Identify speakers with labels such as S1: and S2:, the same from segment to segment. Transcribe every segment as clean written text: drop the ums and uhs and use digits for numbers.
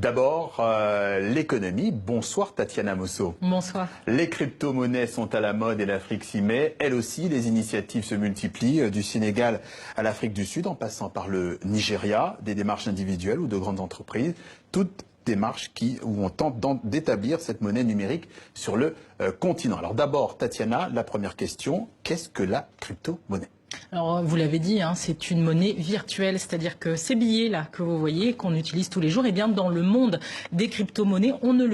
S1: D'abord, l'économie. Bonsoir Tatiana Mosso.
S2: Bonsoir.
S1: Les crypto-monnaies sont à la mode et l'Afrique s'y met. Elle aussi, les initiatives se multiplient, du Sénégal à l'Afrique du Sud, en passant par le Nigeria, des démarches individuelles ou de grandes entreprises. Toutes démarches où on tente d'établir cette monnaie numérique sur le continent. Alors d'abord, Tatiana, la première question, qu'est-ce que la crypto-monnaie ?
S2: Alors, vous l'avez dit, c'est une monnaie virtuelle, c'est-à-dire que ces billets-là que vous voyez, qu'on utilise tous les jours, eh bien, dans le monde des crypto-monnaies, on ne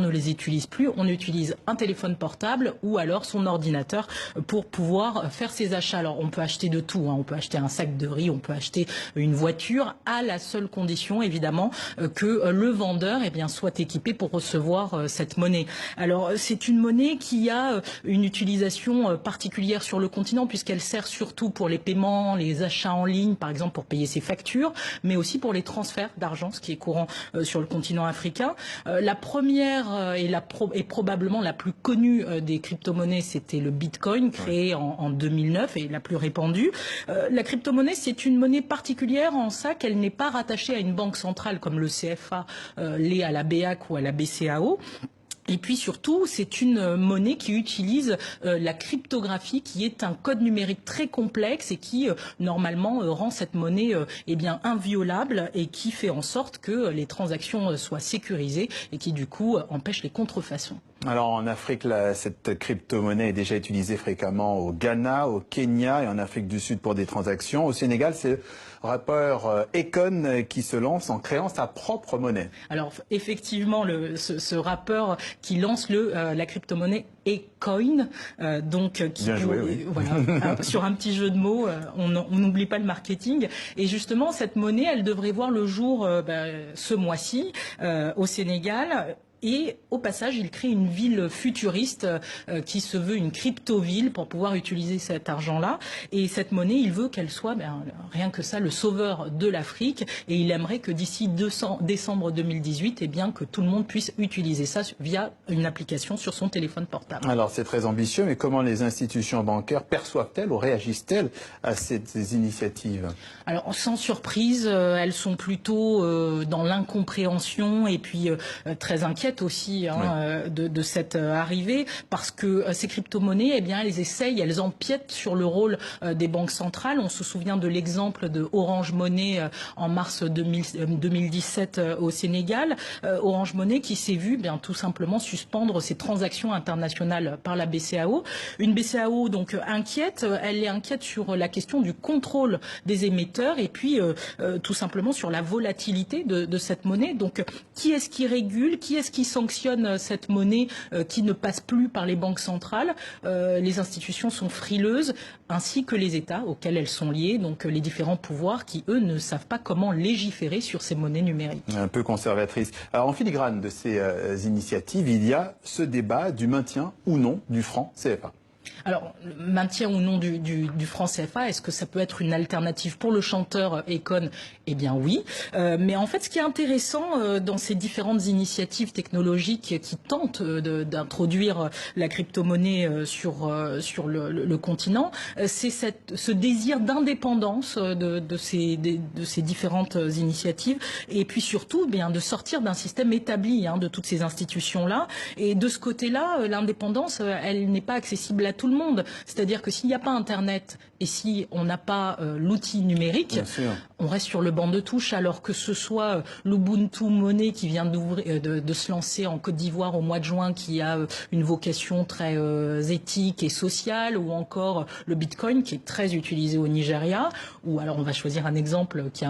S2: les utilise plus. On utilise un téléphone portable ou alors son ordinateur pour pouvoir faire ses achats. Alors, on peut acheter de tout, on peut acheter un sac de riz, on peut acheter une voiture, à la seule condition, évidemment, que le vendeur, eh bien, soit équipé pour recevoir cette monnaie. Alors, c'est une monnaie qui a une utilisation particulière sur le continent, puisqu'elle sert surtout pour les paiements, les achats en ligne, par exemple pour payer ses factures, mais aussi pour les transferts d'argent, ce qui est courant sur le continent africain. La première et probablement la plus connue des crypto-monnaies, c'était le Bitcoin, créé en 2009 et la plus répandue. La crypto-monnaie, c'est une monnaie particulière en ça qu'elle n'est pas rattachée à une banque centrale comme le CFA l'est à la BEAC ou à la BCAO. Et puis surtout, c'est une monnaie qui utilise la cryptographie, qui est un code numérique très complexe et qui normalement rend cette monnaie inviolable et qui fait en sorte que les transactions soient sécurisées et qui du coup empêche les contrefaçons.
S1: Alors en Afrique, cette crypto-monnaie est déjà utilisée fréquemment au Ghana, au Kenya et en Afrique du Sud pour des transactions. Au Sénégal, c'est le rappeur Akon qui se lance en créant sa propre monnaie.
S2: Alors effectivement, ce rappeur qui lance la crypto-monnaie Akon,
S1: Bien joué, oui.
S2: Voilà, sur un petit jeu de mots, on n'oublie pas le marketing. Et justement, cette monnaie, elle devrait voir le jour ce mois-ci au Sénégal. Et au passage, il crée une ville futuriste qui se veut une crypto-ville pour pouvoir utiliser cet argent-là. Et cette monnaie, il veut qu'elle soit, rien que ça, le sauveur de l'Afrique. Et il aimerait que d'ici décembre 2018, eh bien, que tout le monde puisse utiliser ça via une application sur son téléphone portable.
S1: Alors c'est très ambitieux, mais comment les institutions bancaires perçoivent-elles ou réagissent-elles à ces initiatives?
S2: Alors sans surprise, elles sont plutôt dans l'incompréhension et puis très inquiètes aussi de cette arrivée, parce que ces crypto-monnaies, eh bien, elles empiètent sur le rôle des banques centrales. On se souvient de l'exemple de Orange Money en mars 2017 au Sénégal. Orange Money qui s'est vu tout simplement suspendre ses transactions internationales par la BCAO. Une BCAO donc inquiète, elle est inquiète sur la question du contrôle des émetteurs et puis tout simplement sur la volatilité de cette monnaie. Donc qui est-ce qui régule, qui est-ce qui sanctionne cette monnaie qui ne passe plus par les banques centrales? Les institutions sont frileuses, ainsi que les États auxquels elles sont liées, donc les différents pouvoirs qui, eux, ne savent pas comment légiférer sur ces monnaies numériques.
S1: Un peu conservatrice. Alors, en filigrane de ces initiatives, il y a ce débat du maintien ou non du franc CFA.
S2: Alors, le maintien ou non du franc CFA, est-ce que ça peut être une alternative pour le chanteur Akon? Eh bien oui. Mais en fait, ce qui est intéressant dans ces différentes initiatives technologiques qui tentent d'introduire la crypto-monnaie sur le continent, c'est ce désir d'indépendance de ces différentes initiatives et puis surtout de sortir d'un système établi de toutes ces institutions-là. Et de ce côté-là, l'indépendance, elle n'est pas accessible à tout le monde. C'est-à-dire que s'il n'y a pas Internet et si on n'a pas l'outil numérique, on reste sur le banc de touche, alors que ce soit l'Ubuntu Money qui vient de se lancer en Côte d'Ivoire au mois de juin, qui a une vocation très éthique et sociale, ou encore le Bitcoin qui est très utilisé au Nigeria, ou alors on va choisir un exemple qui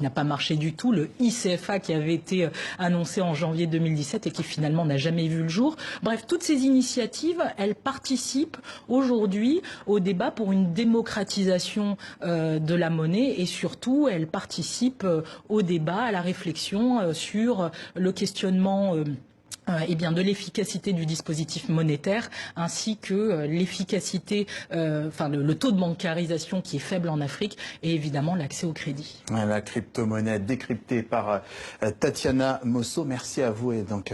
S2: n'a pas marché du tout, le ICFA qui avait été annoncé en janvier 2017 et qui finalement n'a jamais vu le jour. Bref, toutes ces initiatives, elles participent aujourd'hui au débat pour une démocratisation de la monnaie et surtout, elles participent au débat, à la réflexion sur le questionnement de l'efficacité du dispositif monétaire ainsi que l'efficacité, le taux de bancarisation qui est faible en Afrique et évidemment l'accès au crédit.
S1: La crypto-monnaie décryptée par Tatiana Mosso. Merci à vous et donc